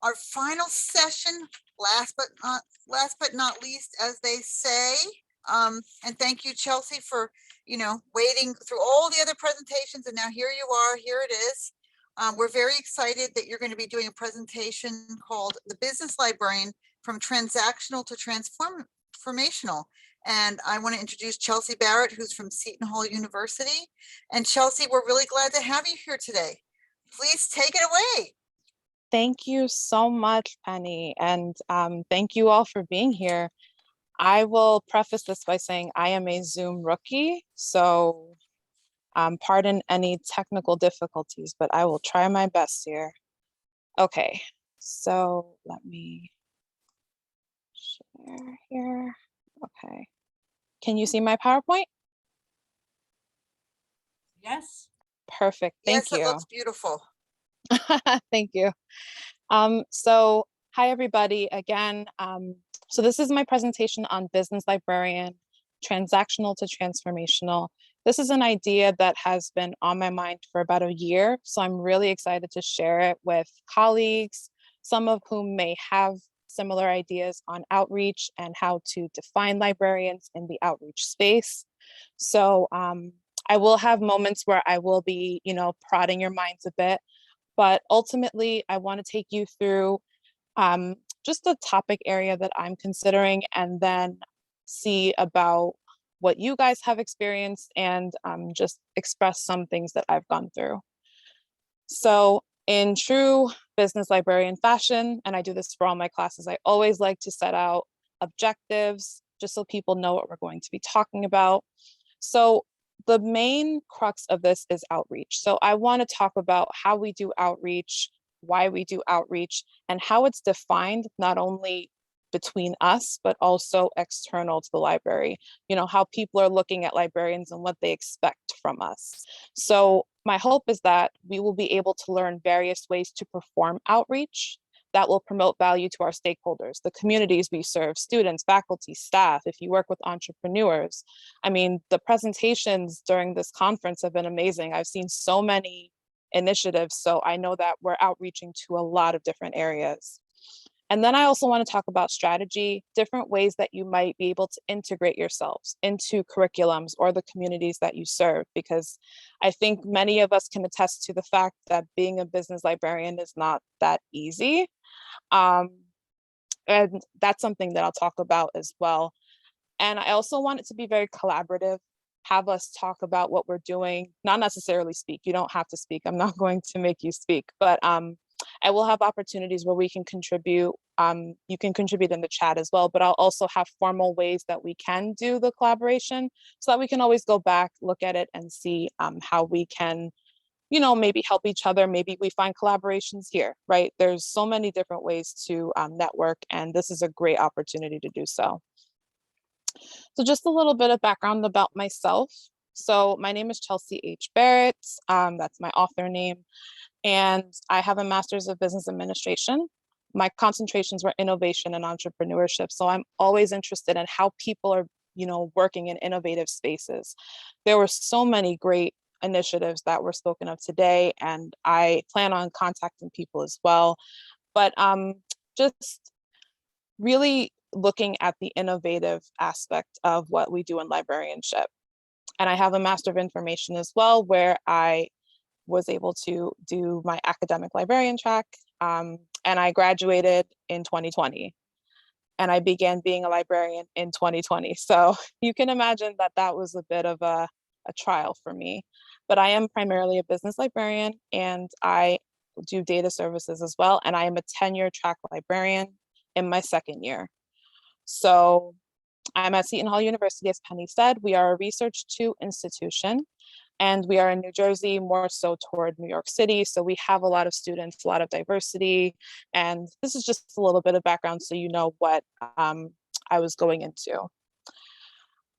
our final session, last but not least, as they say. And thank you, Chelsea, for, waiting through all the other presentations. And now here you are, here it is. We're very excited that you're going to be doing a presentation called The Business Librarian from Transactional to Transformational. And I want to introduce Chelsea Barrett, who's from Seton Hall University. And Chelsea, we're really glad to have you here today. Please take it away. Thank you so much, Penny, and thank you all for being here. I will preface this by saying I am a Zoom rookie, so pardon any technical difficulties, but I will try my best here. Okay, so let me share here. Okay, can you see my PowerPoint? Yes. Perfect, thank you. Yes, it looks beautiful. Thank you. So hi, everybody, again. So this is my presentation on Business Librarian, Transactional to Transformational. This is an idea that has been on my mind for about a year, so I'm really excited to share it with colleagues, some of whom may have similar ideas on outreach and how to define librarians in the outreach space. So I will have moments where I will be, prodding your minds a bit, but ultimately I want to take you through just a topic area that I'm considering, and then see about what you guys have experienced, and just express some things that I've gone through. So in true business librarian fashion, and I do this for all my classes, I always like to set out objectives just so people know what we're going to be talking about. So the main crux of this is outreach. So I want to talk about how we do outreach, why we do outreach, and how it's defined not only between us, but also external to the library, how people are looking at librarians and what they expect from us. So my hope is that we will be able to learn various ways to perform outreach that will promote value to our stakeholders, the communities we serve, students, faculty, staff, if you work with entrepreneurs. I mean, the presentations during this conference have been amazing. I've seen so many initiatives, so I know that we're outreaching to a lot of different areas. And then I also want to talk about strategy, different ways that you might be able to integrate yourselves into curriculums or the communities that you serve, because I think many of us can attest to the fact that being a business librarian is not that easy. And that's something that I'll talk about as well. And I also want it to be very collaborative, have us talk about what we're doing, not necessarily speak. You don't have to speak. I'm not going to make you speak, but I will have opportunities where we can contribute. You can contribute in the chat as well, but I'll also have formal ways that we can do the collaboration so that we can always go back, look at it, and see how we can, maybe help each other. Maybe we find collaborations here, right? There's so many different ways to network, and this is a great opportunity to do so. So just a little bit of background about myself. So my name is Chelsea H. Barrett. That's my author name. And I have a master's of business administration. My concentrations were innovation and entrepreneurship. So I'm always interested in how people are, working in innovative spaces. There were so many great initiatives that were spoken of today, and I plan on contacting people as well. But just really looking at the innovative aspect of what we do in librarianship. And I have a Master of Information as well, where I was able to do my academic librarian track. And I graduated in 2020. And I began being a librarian in 2020. So you can imagine that that was a bit of a trial for me. But I am primarily a business librarian, and I do data services as well. And I am a tenure track librarian in my second year. So I'm at Seton Hall University, as Penny said. We are a Research 2 institution, and we are in New Jersey, more so toward New York City. So we have a lot of students, a lot of diversity. And this is just a little bit of background so you know what I was going into.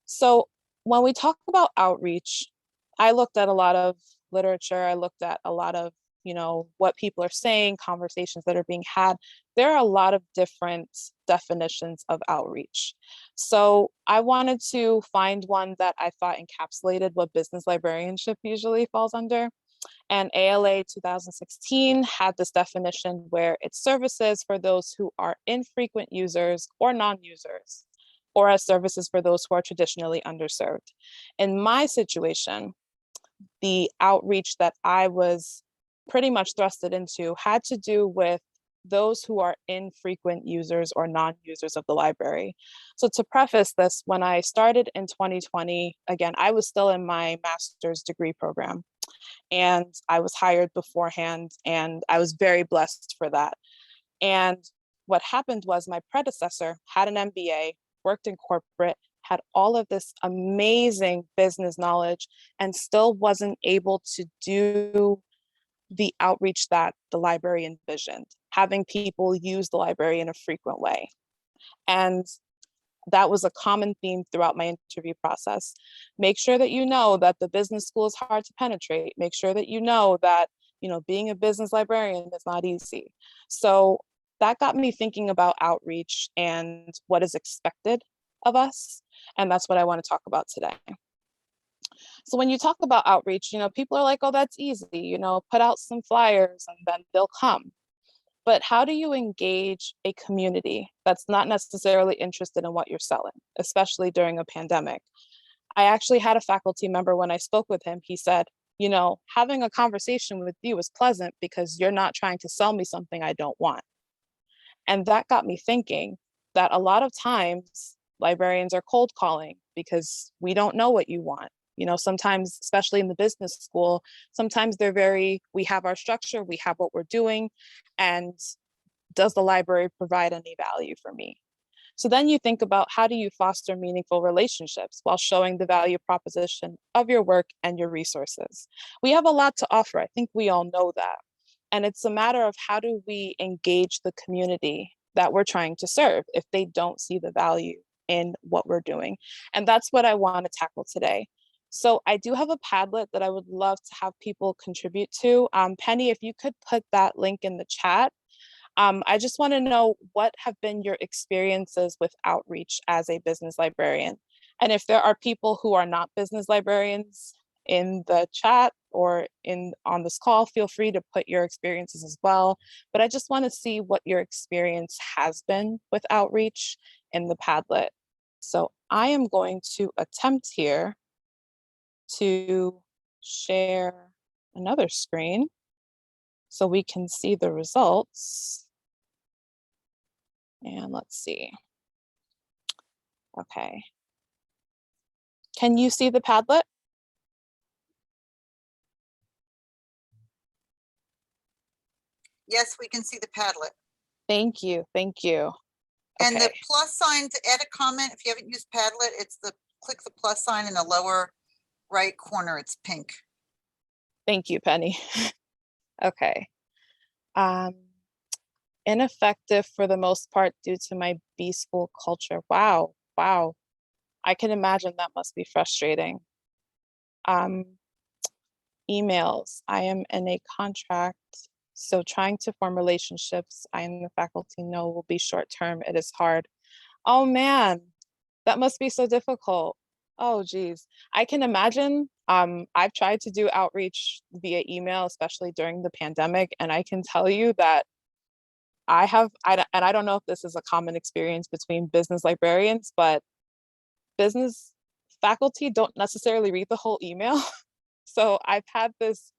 So when we talk about outreach, I looked at a lot of literature. I looked at a lot of, what people are saying, conversations that are being had. There are a lot of different definitions of outreach. So I wanted to find one that I thought encapsulated what business librarianship usually falls under. And ALA 2016 had this definition where it's services for those who are infrequent users or non-users, or as services for those who are traditionally underserved. In my situation, the outreach that I was pretty much thrusted into had to do with those who are infrequent users or non-users of the library. So to preface this, when I started in 2020, again, I was still in my master's degree program and I was hired beforehand and I was very blessed for that. And what happened was my predecessor had an MBA, worked in corporate, had all of this amazing business knowledge and still wasn't able to do the outreach that the library envisioned, having people use the library in a frequent way. And that was a common theme throughout my interview process. Make sure that you know that the business school is hard to penetrate. Make sure that you know that, being a business librarian is not easy. So that got me thinking about outreach and what is expected of us. And that's what I want to talk about today. So when you talk about outreach, people are like, oh, that's easy, put out some flyers and then they'll come. But how do you engage a community that's not necessarily interested in what you're selling, especially during a pandemic? I actually had a faculty member, when I spoke with him, he said, having a conversation with you is pleasant because you're not trying to sell me something I don't want. And that got me thinking that a lot of times librarians are cold calling because we don't know what you want. Sometimes, especially in the business school, sometimes we have our structure, we have what we're doing, and does the library provide any value for me? So then you think about, how do you foster meaningful relationships while showing the value proposition of your work and your resources? We have a lot to offer. I think we all know that. And it's a matter of, how do we engage the community that we're trying to serve if they don't see the value in what we're doing? And that's what I want to tackle today. So I do have a Padlet that I would love to have people contribute to. Penny, if you could put that link in the chat. I just want to know, what have been your experiences with outreach as a business librarian? And if there are people who are not business librarians in the chat or on this call, feel free to put your experiences as well. But I just want to see what your experience has been with outreach in the Padlet. So I am going to attempt here to share another screen so we can see the results. And let's see. Okay. Can you see the Padlet? Yes, we can see the Padlet. Thank you. Thank you. And the Okay. plus sign to add a comment, if you haven't used Padlet, click the plus sign in the lower right corner, it's pink. Thank you, Penny. Okay. Ineffective for the most part due to my B school culture. Wow. Wow. I can imagine that must be frustrating. Emails. I am in a contract, so trying to form relationships I and the faculty know will be short term. It is hard. Oh man, that must be so difficult. Oh geez, I can imagine. I've tried to do outreach via email, especially during the pandemic, and I can tell you that and I don't know if this is a common experience between business librarians, but business faculty don't necessarily read the whole email. So I've had this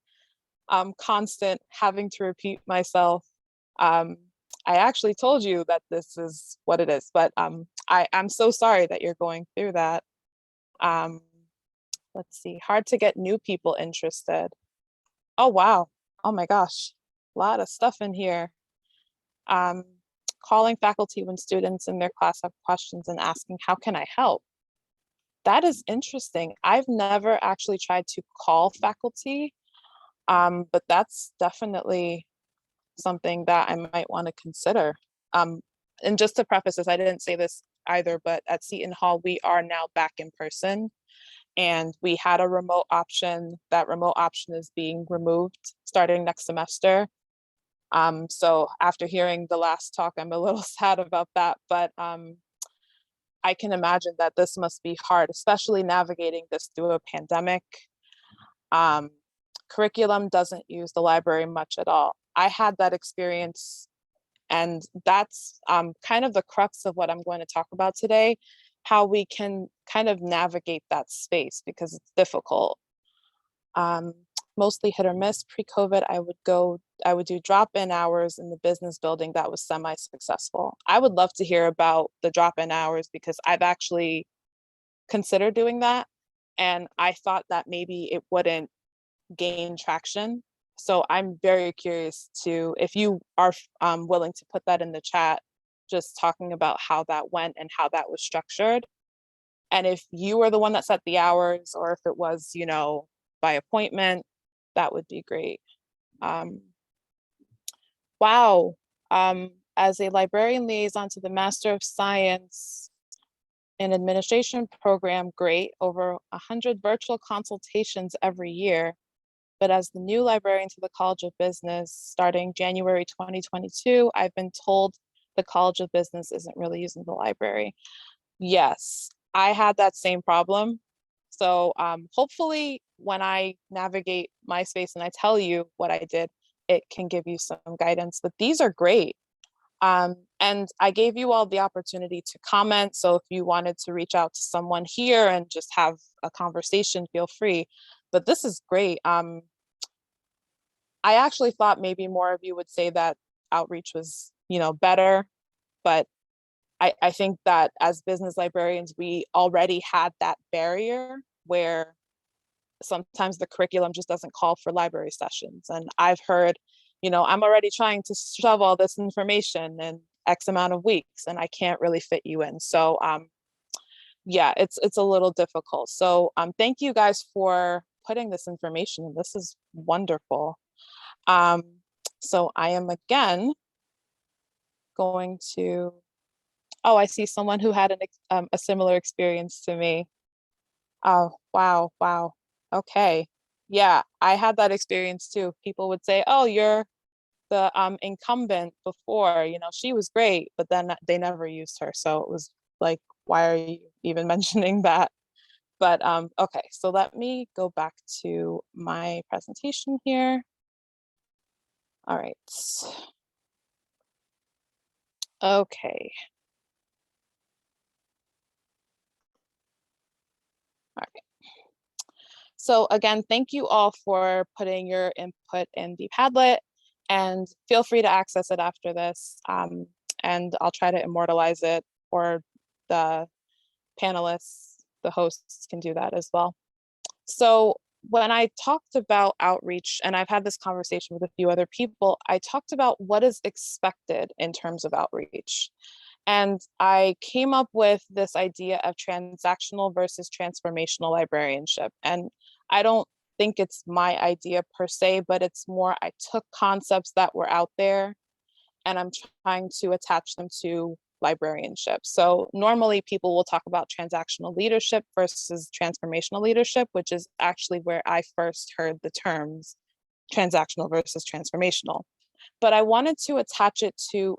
constant having to repeat myself. I actually told you that this is what it is, but I'm so sorry that you're going through that. Let's see, hard to get new people interested. Oh, wow. Oh my gosh, a lot of stuff in here. Calling faculty when students in their class have questions and asking, how can I help? That is interesting. I've never actually tried to call faculty, but that's definitely something that I might want to consider. And just to preface this, I didn't say this either, but at Seton Hall, we are now back in person. And we had a remote option. That remote option is being removed starting next semester. So after hearing the last talk, I'm a little sad about that, but I can imagine that this must be hard, especially navigating this through a pandemic. curriculum doesn't use the library much at all. I had that experience, and that's kind of the crux of what I'm going to talk about today, how we can kind of navigate that space because it's difficult. Mostly hit or miss. Pre-COVID, I would do drop-in hours in the business building that was semi-successful. I would love to hear about the drop-in hours because I've actually considered doing that. And I thought that maybe it wouldn't gain traction. So I'm very curious to, if you are willing to put that in the chat, just talking about how that went and how that was structured. And if you were the one that set the hours, or if it was, by appointment, that would be great. Wow. As a librarian liaison to the Master of Science in Administration program, great. Over 100 virtual consultations every year. But as the new librarian to the College of Business, starting January 2022, I've been told the College of Business isn't really using the library. Yes, I had that same problem. So hopefully when I navigate my space and I tell you what I did, it can give you some guidance, but these are great. And I gave you all the opportunity to comment. So if you wanted to reach out to someone here and just have a conversation, feel free. But this is great. I actually thought maybe more of you would say that outreach was, better, but I think that as business librarians, we already had that barrier where sometimes the curriculum just doesn't call for library sessions. And I've heard, I'm already trying to shove all this information in X amount of weeks and I can't really fit you in. So yeah, it's a little difficult. So thank you guys for putting this information in. This is wonderful. So I am again going to, oh, I see someone who had a similar experience to me. Oh, wow, wow. Okay. Yeah, I had that experience too. People would say, oh, you're the incumbent before, she was great, but then they never used her. So it was like, why are you even mentioning that? But okay, so let me go back to my presentation here. All right. Okay. All right. So again, thank you all for putting your input in the Padlet, and feel free to access it after this. And I'll try to immortalize it, or the panelists, the hosts can do that as well. So when I talked about outreach, and I've had this conversation with a few other people, I talked about what is expected in terms of outreach. And I came up with this idea of transactional versus transformational librarianship. And I don't think it's my idea per se, but it's more, I took concepts that were out there and I'm trying to attach them to librarianship. So normally people will talk about transactional leadership versus transformational leadership, which is actually where I first heard the terms transactional versus transformational. But I wanted to attach it to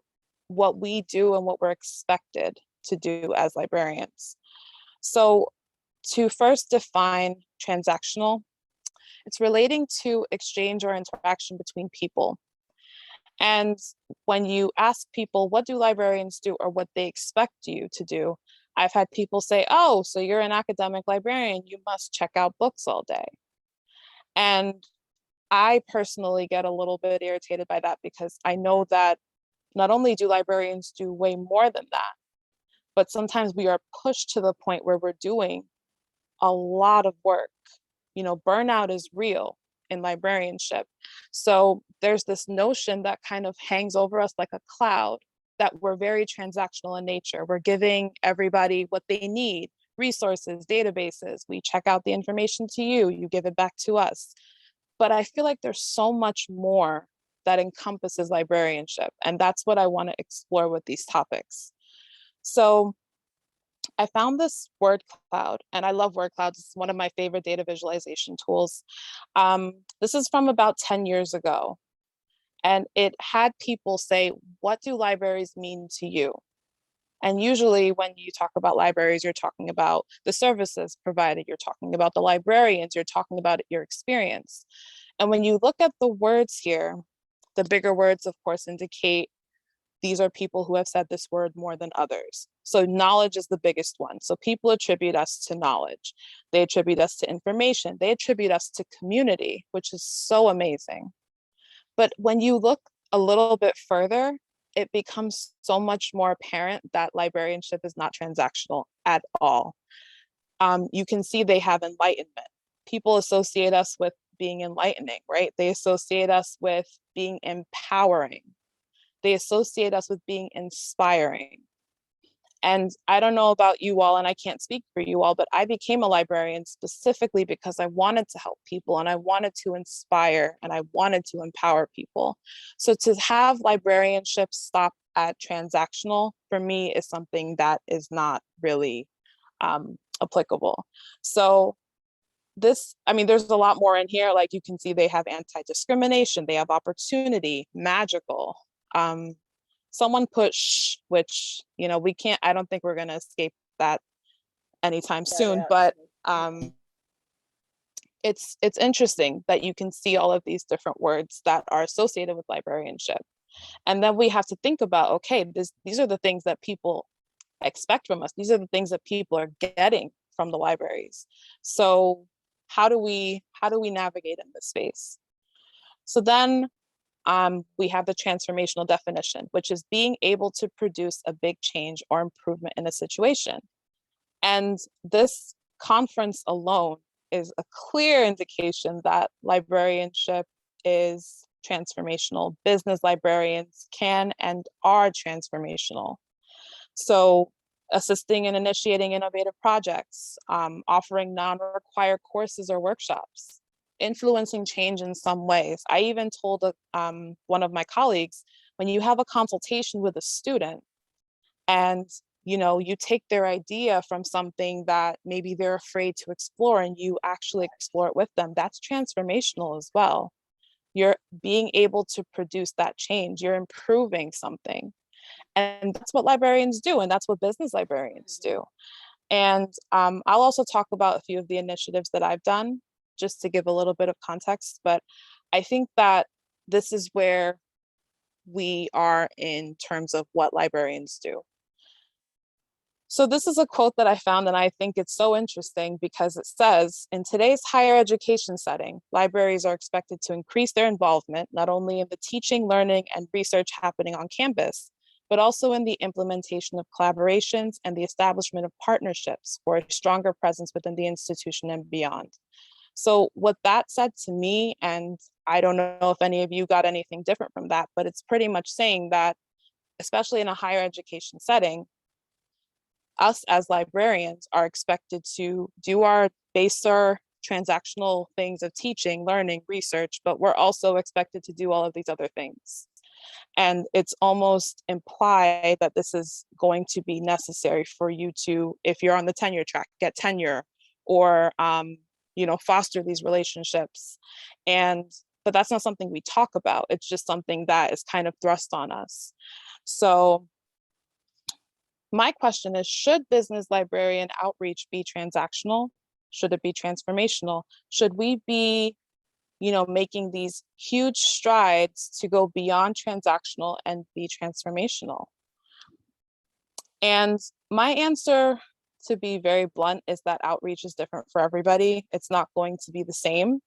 what we do and what we're expected to do as librarians. So to first define transactional, it's relating to exchange or interaction between people. And when you ask people, what do librarians do or what they expect you to do? I've had people say, oh, so you're an academic librarian, you must check out books all day. And I personally get a little bit irritated by that because I know that not only do librarians do way more than that, but sometimes we are pushed to the point where we're doing a lot of work. Burnout is real in librarianship. So there's this notion that kind of hangs over us like a cloud, that we're very transactional in nature. We're giving everybody what they need, resources, databases. We check out the information to you, you give it back to us. But I feel like there's so much more that encompasses librarianship. And that's what I want to explore with these topics. So I found this word cloud, and I love word clouds. It's one of my favorite data visualization tools. This is from about 10 years ago. And it had people say, what do libraries mean to you? And usually when you talk about libraries, you're talking about the services provided, you're talking about the librarians, you're talking about your experience. And when you look at the words here, the bigger words, of course, indicate these are people who have said this word more than others. So knowledge is the biggest one. So people attribute us to knowledge. They attribute us to information. They attribute us to community, which is so amazing. But when you look a little bit further, it becomes so much more apparent that librarianship is not transactional at all. You can see they have enlightenment. People associate us with being enlightening, right? They associate us with being empowering. They associate us with being inspiring. And I don't know about you all, and I can't speak for you all, but I became a librarian specifically because I wanted to help people and I wanted to inspire and I wanted to empower people. So to have librarianship stop at transactional for me is something that is not really applicable. So this, I mean, there's a lot more in here. Like you can see they have anti-discrimination, they have opportunity, magical. Someone put shh, which, you know, we can't, I don't think we're going to escape that anytime soon, but it's interesting that you can see all of these different words that are associated with librarianship. And then we have to think about, okay, these are the things that people expect from us. These are the things that people are getting from the libraries. So how do we navigate in this space? So then we have the transformational definition, which is being able to produce a big change or improvement in a situation. And this conference alone is a clear indication that librarianship is transformational. Business librarians can and are transformational. So assisting and initiating innovative projects, offering non-required courses or workshops, influencing change in some ways. I even told one of my colleagues, when you have a consultation with a student and you take their idea from something that maybe they're afraid to explore and you actually explore it with them, that's transformational as well. You're being able to produce that change, you're improving something. And that's what librarians do, and that's what business librarians do. And I'll also talk about a few of the initiatives that I've done, just to give a little bit of context. But I think that this is where we are in terms of what librarians do. So this is a quote that I found, and I think it's so interesting because it says, in today's higher education setting, libraries are expected to increase their involvement, not only in the teaching, learning, and research happening on campus, but also in the implementation of collaborations and the establishment of partnerships for a stronger presence within the institution and beyond. So what that said to me, and I don't know if any of you got anything different from that, but it's pretty much saying that, especially in a higher education setting, us as librarians are expected to do our baser transactional things of teaching, learning, research, but we're also expected to do all of these other things. And it's almost implied that this is going to be necessary for you to, if you're on the tenure track, get tenure or, foster these relationships. But that's not something we talk about. It's just something that is kind of thrust on us. So my question is, should business librarian outreach be transactional? Should it be transformational? Should we be making these huge strides to go beyond transactional and be transformational? And my answer, to be very blunt, is that outreach is different for everybody. It's not going to be the same.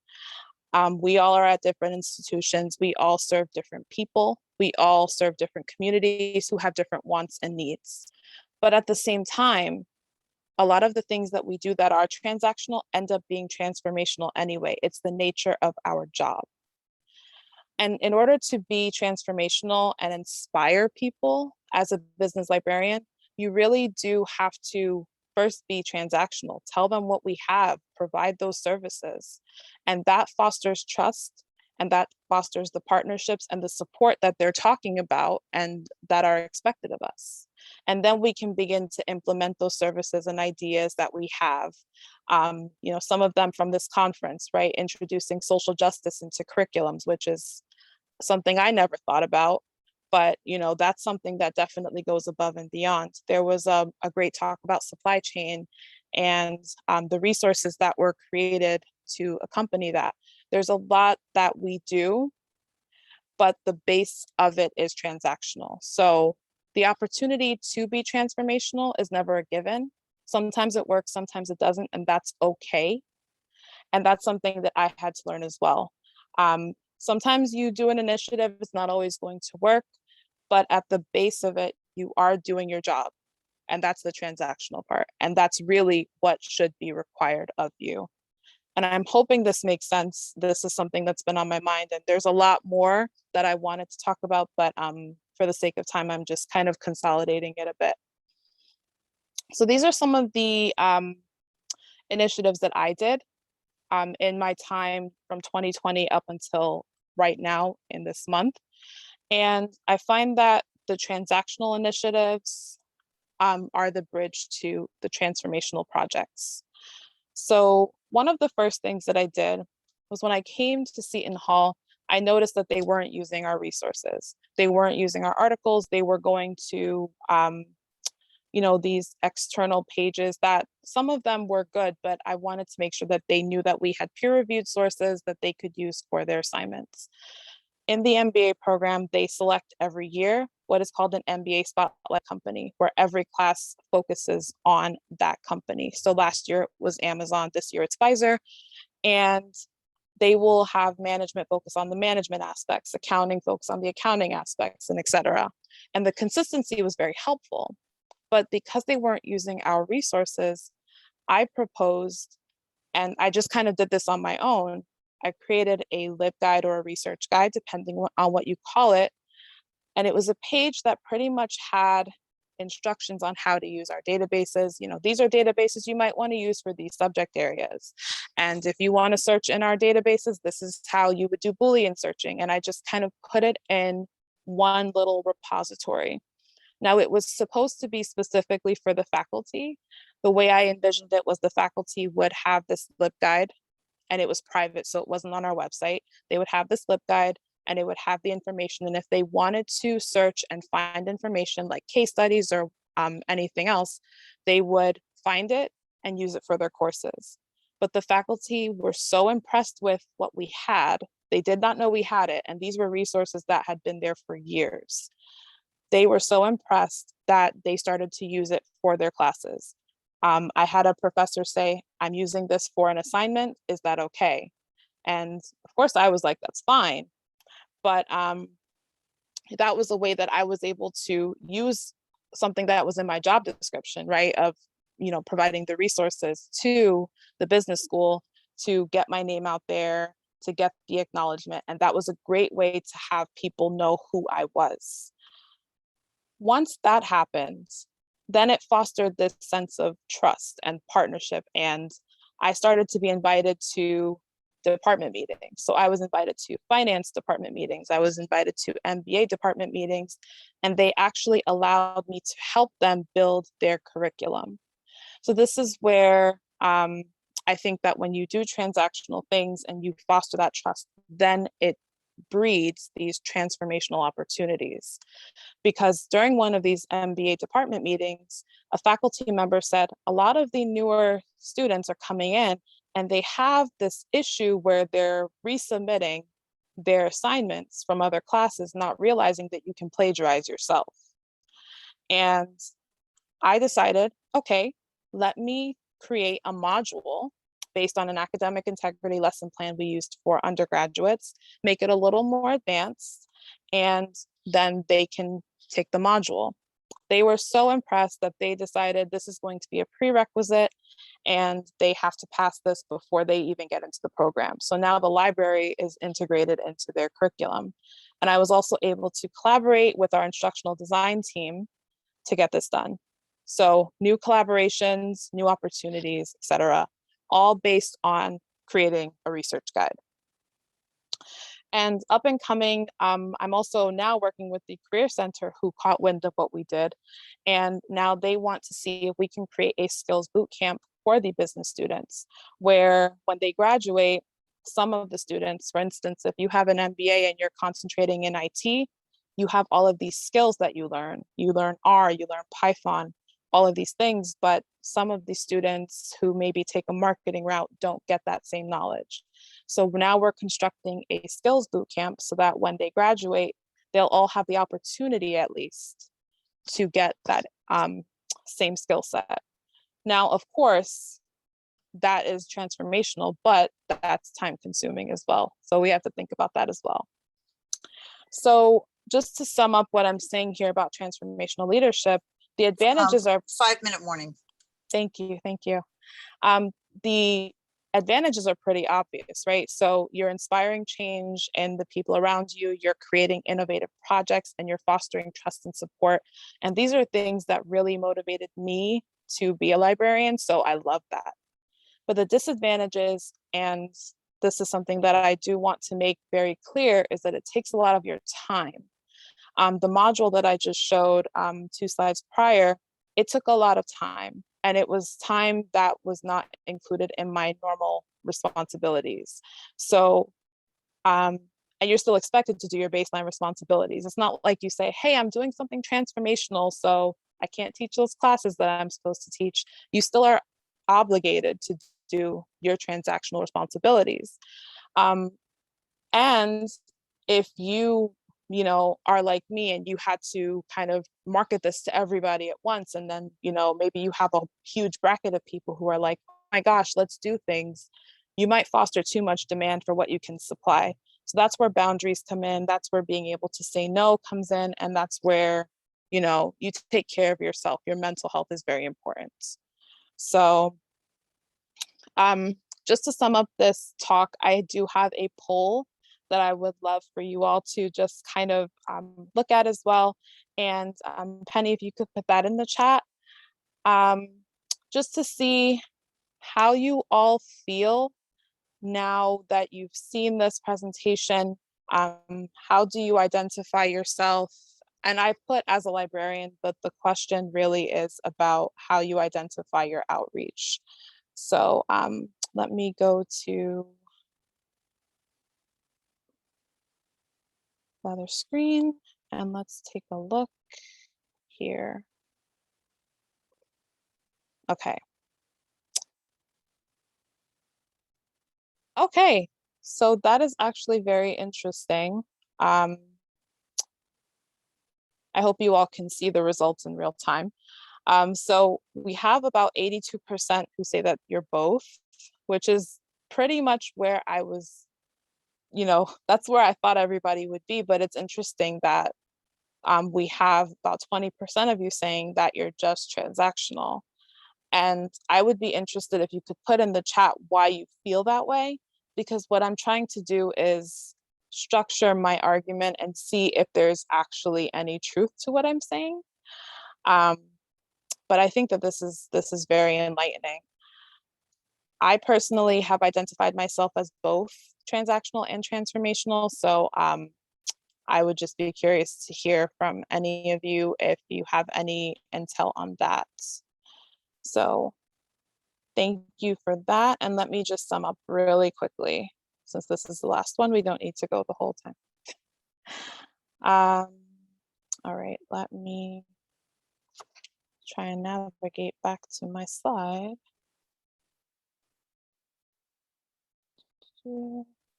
We all are at different institutions. We all serve different people. We all serve different communities who have different wants and needs. But at the same time, a lot of the things that we do that are transactional end up being transformational anyway. It's the nature of our job. And in order to be transformational and inspire people as a business librarian, you really do have to first be transactional. Tell them what we have, provide those services. And that fosters trust, and that fosters the partnerships and the support that they're talking about and that are expected of us. And then we can begin to implement those services and ideas that we have. Some of them from this conference, right? Introducing social justice into curriculums, which is something I never thought about, but that's something that definitely goes above and beyond. There was a great talk about supply chain and the resources that were created to accompany that. There's a lot that we do, but the base of it is transactional. So the opportunity to be transformational is never a given. Sometimes it works, sometimes it doesn't, and that's okay. And that's something that I had to learn as well. Sometimes you do an initiative, it's not always going to work, but at the base of it, you are doing your job. And that's the transactional part. And that's really what should be required of you. And I'm hoping this makes sense. This is something that's been on my mind, and there's a lot more that I wanted to talk about, but for the sake of time, I'm just kind of consolidating it a bit. So these are some of the initiatives that I did in my time from 2020 up until right now in this month. And I find that the transactional initiatives are the bridge to the transformational projects. So one of the first things that I did was when I came to Seton Hall, I noticed that they weren't using our resources. They weren't using our articles. They were going to, these external pages that some of them were good, but I wanted to make sure that they knew that we had peer-reviewed sources that they could use for their assignments. In the MBA program, they select every year what is called an MBA Spotlight company, where every class focuses on that company. So last year it was Amazon, this year it's Pfizer, and they will have management focus on the management aspects, accounting focus on the accounting aspects, and et cetera. And the consistency was very helpful. But because they weren't using our resources, I proposed, and I just kind of did this on my own, I created a LibGuide or a research guide, depending on what you call it. And it was a page that pretty much had instructions on how to use our databases. These are databases you might want to use for these subject areas. And if you want to search in our databases, this is how you would do Boolean searching. And I just kind of put it in one little repository. Now, it was supposed to be specifically for the faculty. The way I envisioned it was the faculty would have this LibGuide, and it was private, so it wasn't on our website. They would have this LibGuide, and it would have the information. And if they wanted to search and find information like case studies or anything else, they would find it and use it for their courses. But the faculty were so impressed with what we had. They did not know we had it. And these were resources that had been there for years. They were so impressed that they started to use it for their classes. I had a professor say, I'm using this for an assignment. Is that okay? And of course I was like, that's fine. But that was a way that I was able to use something that was in my job description, right? Of, providing the resources to the business school to get my name out there, to get the acknowledgement. And that was a great way to have people know who I was. Once that happened, then it fostered this sense of trust and partnership. And I started to be invited to department meetings. So I was invited to finance department meetings. I was invited to MBA department meetings, and they actually allowed me to help them build their curriculum. So this is where I think that when you do transactional things and you foster that trust, then it breeds these transformational opportunities. Because during one of these MBA department meetings, a faculty member said, a lot of the newer students are coming in and they have this issue where they're resubmitting their assignments from other classes, not realizing that you can plagiarize yourself. And I decided, okay, let me create a module based on an academic integrity lesson plan we used for undergraduates, make it a little more advanced, and then they can take the module. They were so impressed that they decided this is going to be a prerequisite and they have to pass this before they even get into the program. So now the library is integrated into their curriculum. And I was also able to collaborate with our instructional design team to get this done. So new collaborations, new opportunities, et cetera, all based on creating a research guide. And up and coming, I'm also now working with the Career Center, who caught wind of what we did. And now they want to see if we can create a skills boot camp for the business students, where when they graduate, some of the students, for instance, if you have an MBA and you're concentrating in IT, you have all of these skills that you learn. You learn R, you learn Python, all of these things, but some of the students who maybe take a marketing route don't get that same knowledge. So now we're constructing a skills boot camp so that when they graduate, they'll all have the opportunity at least to get that same skill set. Now, of course, that is transformational, but that's time consuming as well. So we have to think about that as well. So just to sum up what I'm saying here about transformational leadership, the advantages are 5-minute warning. Thank you. Thank you. The advantages are pretty obvious, right? So you're inspiring change in the people around you, you're creating innovative projects, and you're fostering trust and support. And these are things that really motivated me to be a librarian. So I love that. But the disadvantages, and this is something that I do want to make very clear, is that it takes a lot of your time. The module that I just showed 2 slides prior, it took a lot of time, and it was time that was not included in my normal responsibilities. So, and you're still expected to do your baseline responsibilities. It's not like you say, hey, I'm doing something transformational, so I can't teach those classes that I'm supposed to teach. You still are obligated to do your transactional responsibilities. And if you are like me and you had to kind of market this to everybody at once, and then maybe you have a huge bracket of people who are like, oh my gosh, let's do things, you might foster too much demand for what you can supply. So that's where boundaries come in, that's where being able to say no comes in, and that's where you take care of yourself. Your mental health is very important. So just to sum up this talk, I do have a poll that I would love for you all to just kind of look at as well. And Penny, if you could put that in the chat, just to see how you all feel now that you've seen this presentation. How do you identify yourself? And I put as a librarian, but the question really is about how you identify your outreach. So let me go to the other screen and let's take a look here. Okay. Okay, so that is actually very interesting. I hope you all can see the results in real time. So we have about 82% who say that you're both, which is pretty much where I was, that's where I thought everybody would be. But it's interesting that we have about 20% of you saying that you're just transactional. And I would be interested if you could put in the chat why you feel that way, because what I'm trying to do is structure my argument and see if there's actually any truth to what I'm saying. But I think that this is very enlightening. I personally have identified myself as both transactional and transformational. So I would just be curious to hear from any of you if you have any intel on that. So thank you for that. And let me just sum up really quickly. Since this is the last one, we don't need to go the whole time. All right, let me try and navigate back to my slide.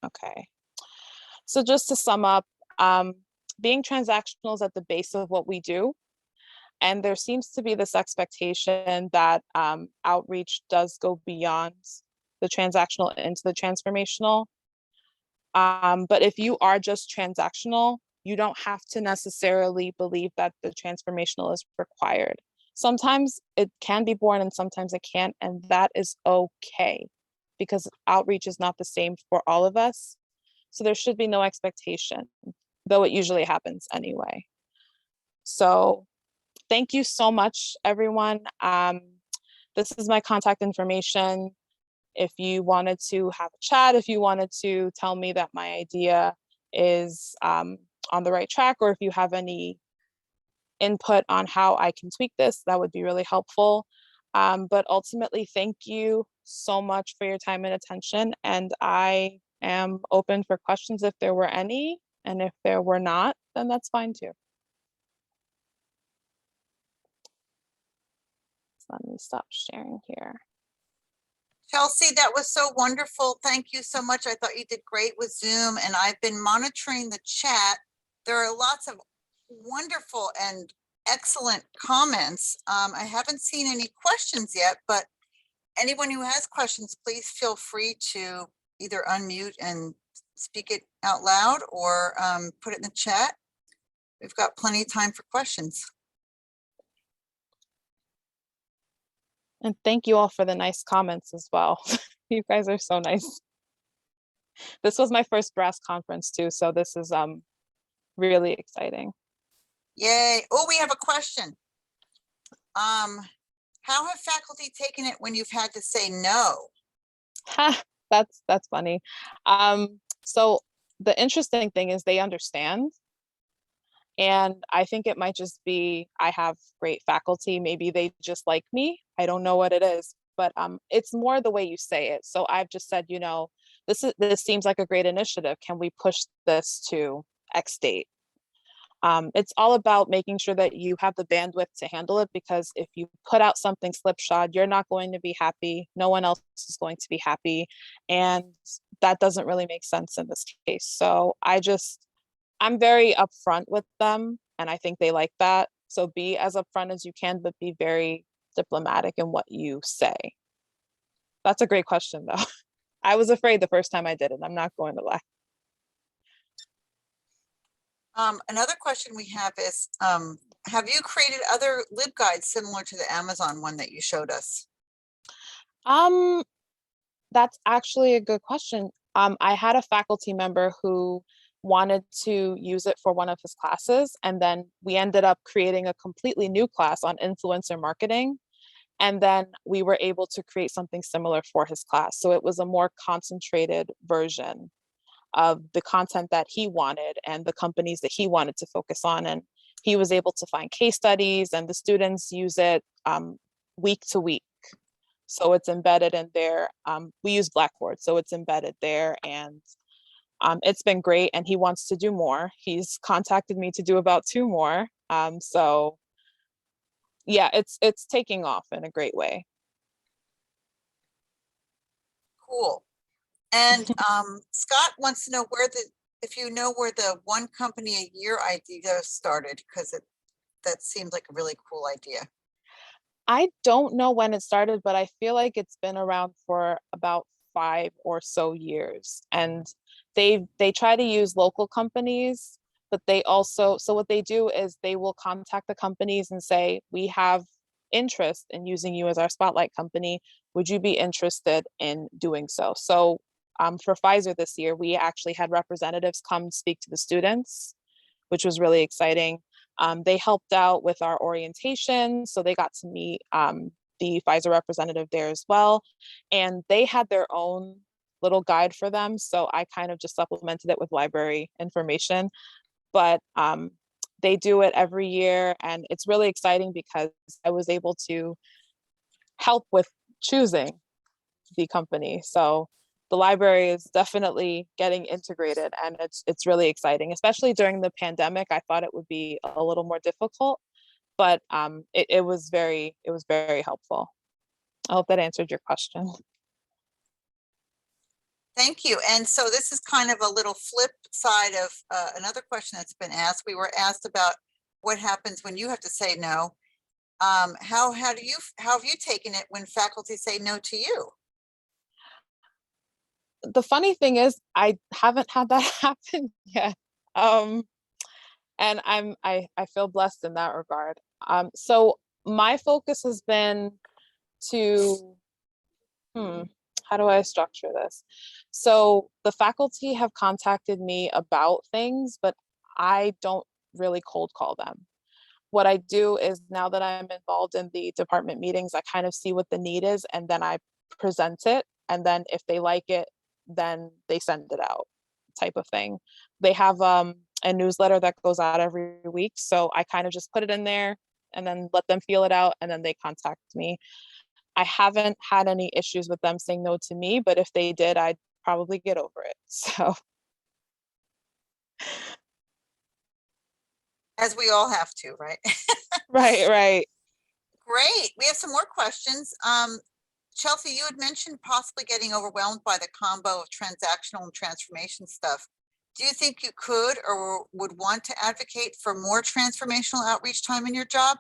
Okay, so just to sum up, being transactional is at the base of what we do. And there seems to be this expectation that outreach does go beyond the transactional into the transformational. But if you are just transactional, you don't have to necessarily believe that the transformational is required. Sometimes it can be born and sometimes it can't, and that is okay, because outreach is not the same for all of us. So there should be no expectation, though it usually happens anyway. So thank you so much, everyone. This is my contact information. If you wanted to have a chat, if you wanted to tell me that my idea is on the right track, or if you have any input on how I can tweak this, that would be really helpful. But ultimately, thank you so much for your time and attention. And I am open for questions if there were any, and if there were not, then that's fine too. So let me stop sharing here. Kelsey, that was so wonderful. Thank you so much. I thought you did great with Zoom, and I've been monitoring the chat. There are lots of wonderful and excellent comments. I haven't seen any questions yet, but anyone who has questions, please feel free to either unmute and speak it out loud or put it in the chat. We've got plenty of time for questions. And thank you all for the nice comments as well. You guys are so nice. This was my first BRASS conference too, so this is really exciting. Yay. Oh, we have a question. How have faculty taken it when you've had to say no? Ha, that's funny. So the interesting thing is they understand. And I think it might just be I have great faculty. Maybe they just like me. I don't know what it is, but it's more the way you say it. So I've just said, you know, this seems like a great initiative. Can we push this to X date? It's all about making sure that you have the bandwidth to handle it, because if you put out something slipshod, you're not going to be happy. No one else is going to be happy. And that doesn't really make sense in this case. So I'm very upfront with them, and I think they like that. So be as upfront as you can, but be very diplomatic in what you say. That's a great question, though. I was afraid the first time I did it. I'm not going to lie. Another question we have is, have you created other LibGuides similar to the Amazon one that you showed us? That's actually a good question. I had a faculty member who wanted to use it for one of his classes, and then we ended up creating a completely new class on influencer marketing. And then we were able to create something similar for his class. So it was a more concentrated version of the content that he wanted and the companies that he wanted to focus on. And he was able to find case studies, and the students use it week to week. So it's embedded in there. We use Blackboard, so it's embedded there, and it's been great. And he wants to do more. He's contacted me to do about 2 more. So yeah, it's taking off in a great way. Cool. And Scott wants to know if you know where the one company a year idea started, because that seems like a really cool idea. I don't know when it started, but I feel like it's been around for about 5 or so years. And they try to use local companies, but they also, so what they do is they will contact the companies and say, we have interest in using you as our spotlight company. Would you be interested in doing so? So for Pfizer this year, we actually had representatives come speak to the students, which was really exciting. They helped out with our orientation, so they got to meet the Pfizer representative there as well. And they had their own little guide for them, so I kind of just supplemented it with library information. But they do it every year, and it's really exciting because I was able to help with choosing the company. So the library is definitely getting integrated, and it's really exciting, especially during the pandemic. I thought it would be a little more difficult, but it was very helpful. I hope that answered your question. Thank you. And so this is kind of a little flip side of another question that's been asked. We were asked about what happens when you have to say no. How have you taken it when faculty say no to you? The funny thing is, I haven't had that happen yet. And I feel blessed in that regard. So my focus has been to, how do I structure this? So the faculty have contacted me about things, but I don't really cold call them. What I do is, now that I'm involved in the department meetings, I kind of see what the need is, and then I present it. And then if they like it, then they send it out, type of thing. They have a newsletter that goes out every week. So I kind of just put it in there and then let them feel it out, and then they contact me. I haven't had any issues with them saying no to me, but if they did, I'd probably get over it. So As we all have to, right? right. Great. We have some more questions. Chelsea, you had mentioned possibly getting overwhelmed by the combo of transactional and transformation stuff. Do you think you could or would want to advocate for more transformational outreach time in your job?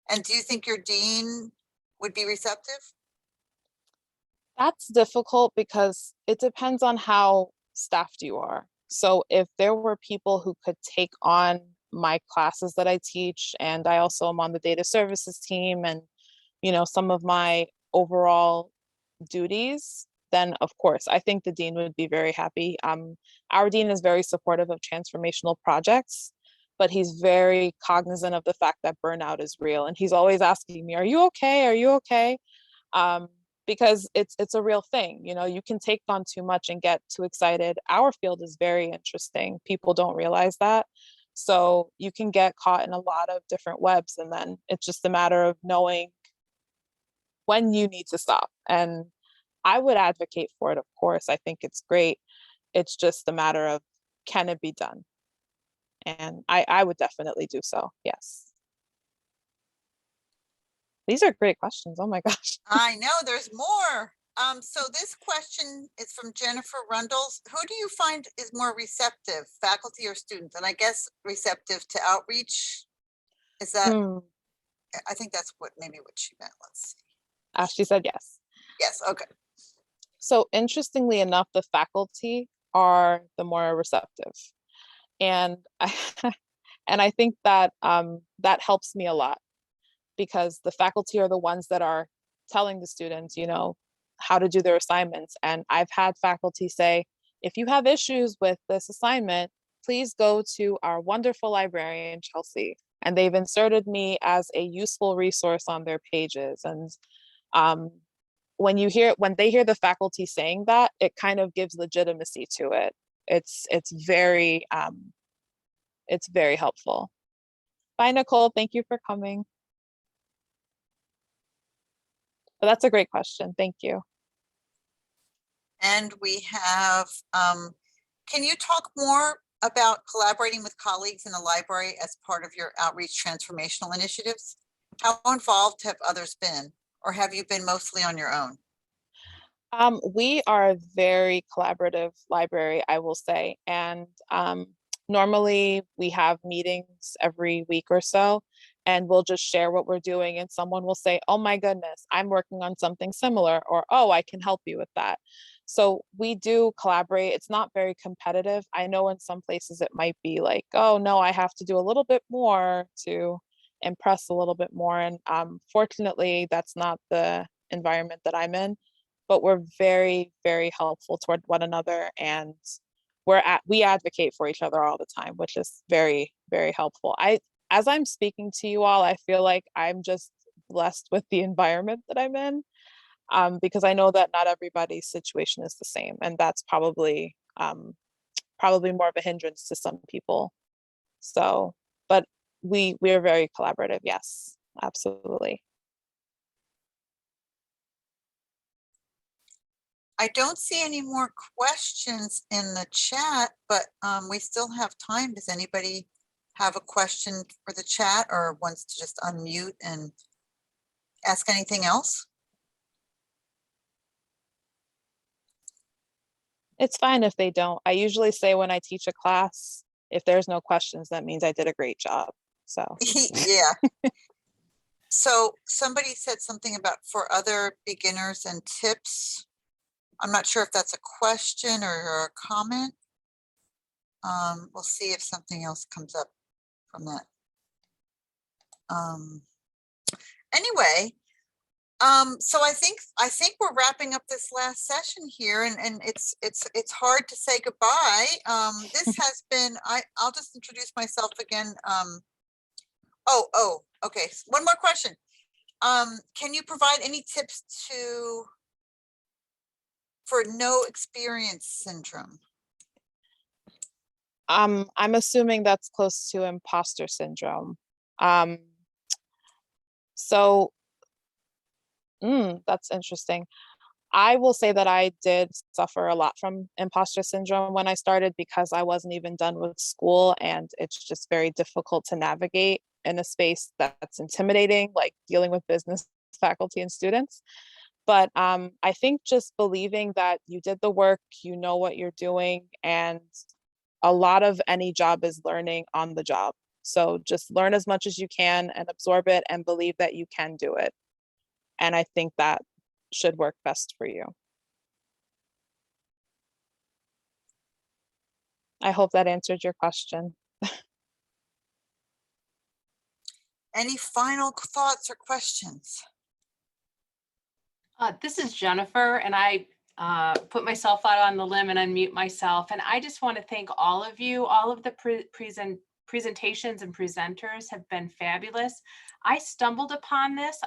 And do you think your dean would be receptive? That's difficult because it depends on how staffed you are. So if there were people who could take on my classes that I teach, and I also am on the data services team and, some of my overall duties, then of course, I think the dean would be very happy. Our dean is very supportive of transformational projects, but he's very cognizant of the fact that burnout is real. And he's always asking me, are you okay? Are you okay? Um, because it's a real thing. You can take on too much and get too excited. Our field is very interesting. People don't realize that. So you can get caught in a lot of different webs, and then it's just a matter of knowing when you need to stop. And I would advocate for it, of course. I think it's great. It's just a matter of, can it be done? And I would definitely do so. Yes. These are great questions. Oh my gosh. I know there's more. So this question is from Jennifer Rundles. Who do you find is more receptive, faculty or students? And I guess receptive to outreach. Is that, I think that's maybe what she meant. Let's see. She said yes. Yes, okay. So interestingly enough, the faculty are the more receptive. And I think that that helps me a lot, because the faculty are the ones that are telling the students, how to do their assignments. And I've had faculty say, if you have issues with this assignment, please go to our wonderful librarian, Chelsea. And they've inserted me as a useful resource on their pages. And when they hear the faculty saying that, it kind of gives legitimacy to it. It's very helpful. Bye, Nicole. Thank you for coming. But that's a great question. Thank you. And we have, can you talk more about collaborating with colleagues in the library as part of your outreach transformational initiatives? How involved have others been, or have you been mostly on your own? We are a very collaborative library, I will say. And normally we have meetings every week or so, and we'll just share what we're doing. And someone will say, oh my goodness, I'm working on something similar, or, oh, I can help you with that. So we do collaborate. It's not very competitive. I know in some places it might be like, oh no, I have to do a little bit more to impress a little bit more. And fortunately, that's not the environment that I'm in. But we're very, very helpful toward one another, and we advocate for each other all the time, which is very, very helpful. As I'm speaking to you all, I feel like I'm just blessed with the environment that I'm in, because I know that not everybody's situation is the same, and that's probably more of a hindrance to some people. So, but we are very collaborative. Yes, absolutely. I don't see any more questions in the chat, but we still have time. Does anybody have a question for the chat, or wants to just unmute and ask anything else? It's fine if they don't. I usually say when I teach a class, if there's no questions, that means I did a great job. So yeah. So somebody said something about for other beginners and tips. I'm not sure if that's a question or a comment. We'll see if something else comes up from that. Anyway, so I think we're wrapping up this last session here, and it's hard to say goodbye. This has been, I'll just introduce myself again. Okay. One more question. Can you provide any tips for no experience syndrome? I'm assuming that's close to imposter syndrome. So that's interesting. I will say that I did suffer a lot from imposter syndrome when I started, because I wasn't even done with school, and it's just very difficult to navigate in a space that's intimidating, like dealing with business faculty and students. But I think just believing that you did the work, you know what you're doing, and a lot of any job is learning on the job. So just learn as much as you can and absorb it and believe that you can do it. And I think that should work best for you. I hope that answered your question. Any final thoughts or questions? This is Jennifer, and I put myself out on the limb and unmute myself. And I just want to thank all of you. All of the presentations and presenters have been fabulous. I stumbled upon this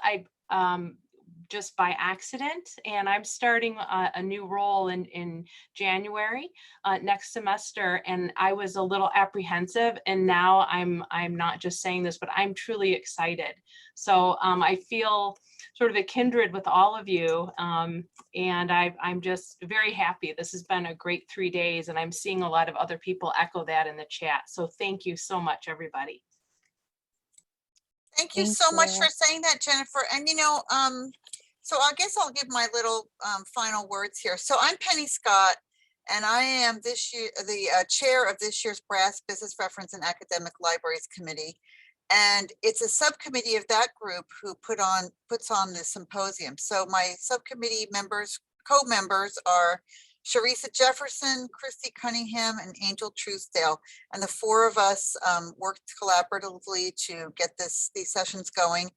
just by accident, and I'm starting a new role in January next semester, and I was a little apprehensive, and now I'm not just saying this, but I'm truly excited. So I feel sort of a kindred with all of you, and I'm just very happy. This has been a great 3 days, and I'm seeing a lot of other people echo that in the chat. So thank you so much, everybody. Thank you so much for saying that, Jennifer. And so I guess I'll give my little final words here. So I'm Penny Scott, and I am this year the chair of this year's Brass Business Reference and Academic Libraries Committee. And it's a subcommittee of that group who puts on the symposium. So my subcommittee members, co-members are Sharisa Jefferson, Christy Cunningham, and Angel Truesdale. And the four of us worked collaboratively to get these sessions going.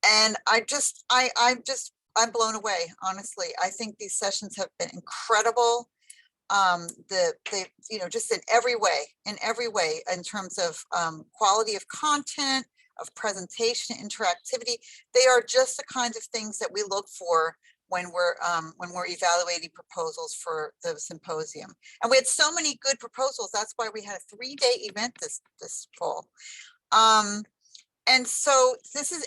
And I'm blown away, honestly. I think these sessions have been incredible. Just in every way, in terms of quality of content, of presentation, interactivity. They are just the kinds of things that we look for when we're evaluating proposals for the symposium. And we had so many good proposals. That's why we had a 3-day event this fall. And so this is